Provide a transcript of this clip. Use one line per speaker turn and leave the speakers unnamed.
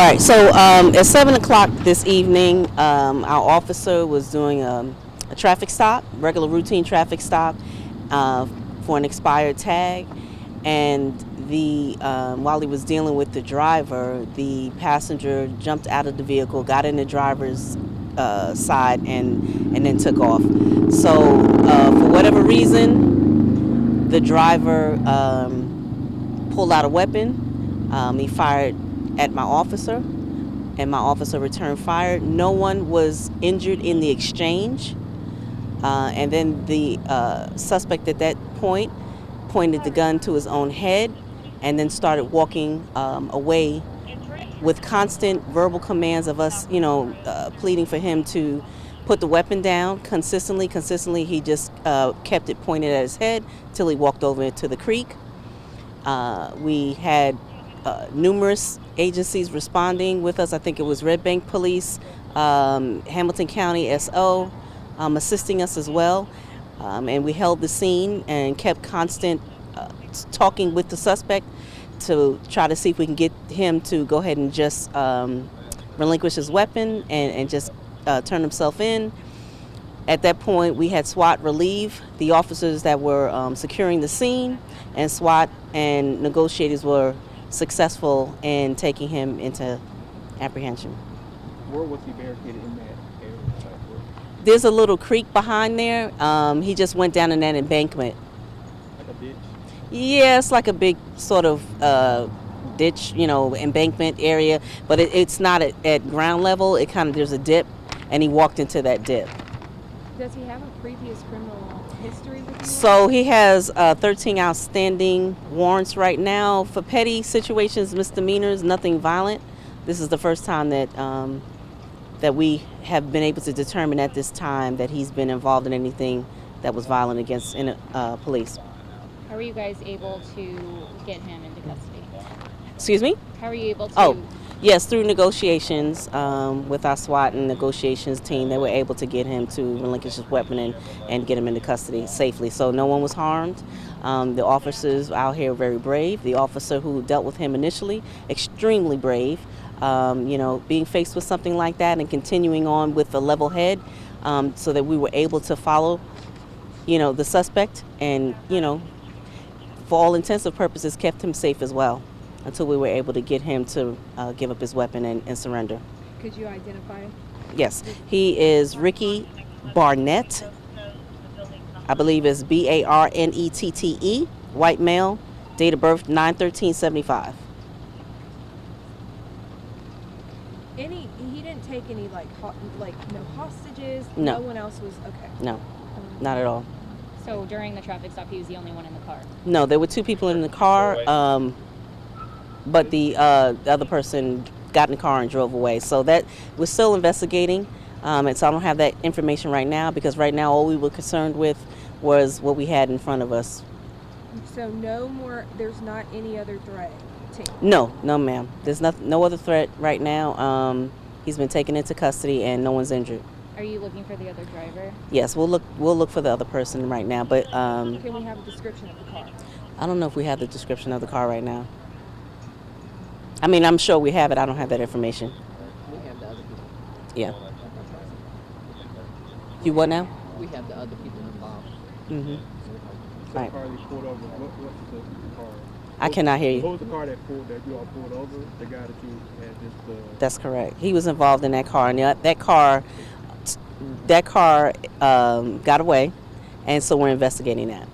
right, so at 7 o'clock this evening, our officer was doing a traffic stop, regular routine traffic stop for an expired tag. And while he was dealing with the driver, the passenger jumped out of the vehicle, got in the driver's side, and then took off. So for whatever reason, the driver pulled out a weapon. He fired at my officer, and my officer returned fire. No one was injured in the exchange. And then the suspect at that point pointed the gun to his own head and then started walking away with constant verbal commands of us, pleading for him to put the weapon down consistently. He just kept it pointed at his head till he walked over into the creek. We had numerous agencies responding with us. I think it was Red Bank Police, Hamilton County SO, assisting us as well. And we held the scene and kept constant talking with the suspect to try to see if we can get him to go ahead and just relinquish his weapon and just turn himself in. At that point, we had SWAT relieve the officers that were securing the scene, and SWAT and negotiators were successful in taking him into apprehension.
Where was he barricaded in that area?
There's a little creek behind there. He just went down in that embankment.
Like a ditch?
Yeah, it's like a big sort of ditch, embankment area, but it's not at ground level. There's a dip, and he walked into that dip.
Does he have a previous criminal history with you?
So he has 13 outstanding warrants right now for petty situations, misdemeanors, nothing violent. This is the first time that we have been able to determine at this time that he's been involved in anything that was violent against police.
How were you guys able to get him into custody?
Excuse me?
How were you able to?
Oh, yes, through negotiations with our SWAT and negotiations team, they were able to get him to relinquish his weapon and get him into custody safely. So no one was harmed. The officers out here are very brave. The officer who dealt with him initially, extremely brave. Being faced with something like that and continuing on with a level head so that we were able to follow, the suspect and, for all intensive purposes, kept him safe as well until we were able to get him to give up his weapon and surrender.
Could you identify him?
Yes, he is Ricky Barnett. I believe it's Barnette, white male, date of birth 9/13/75.
He didn't take any no hostages.
No.
No one else was okay.
No, not at all.
So during the traffic stop, he was the only one in the car?
No, there were two people in the car, but the other person got in the car and drove away. So that we're still investigating, and so I don't have that information right now because right now all we were concerned with was what we had in front of us.
So there's not any other threat?
No, ma'am. There's no other threat right now. He's been taken into custody and no one's injured.
Are you looking for the other driver?
Yes, we'll look for the other person right now, but
can we have a description of the car?
I don't know if we have the description of the car right now. I mean, I'm sure we have it. I don't have that information.
We have the other people.
Yeah. You what now?
We have the other people involved.
Mm-hmm.
So
Right.
the car you pulled over, what's the car?
I cannot hear you.
What was the car that you all pulled over? The guy that you had just...
That's correct. He was involved in that car, and that car got away, and so we're investigating that.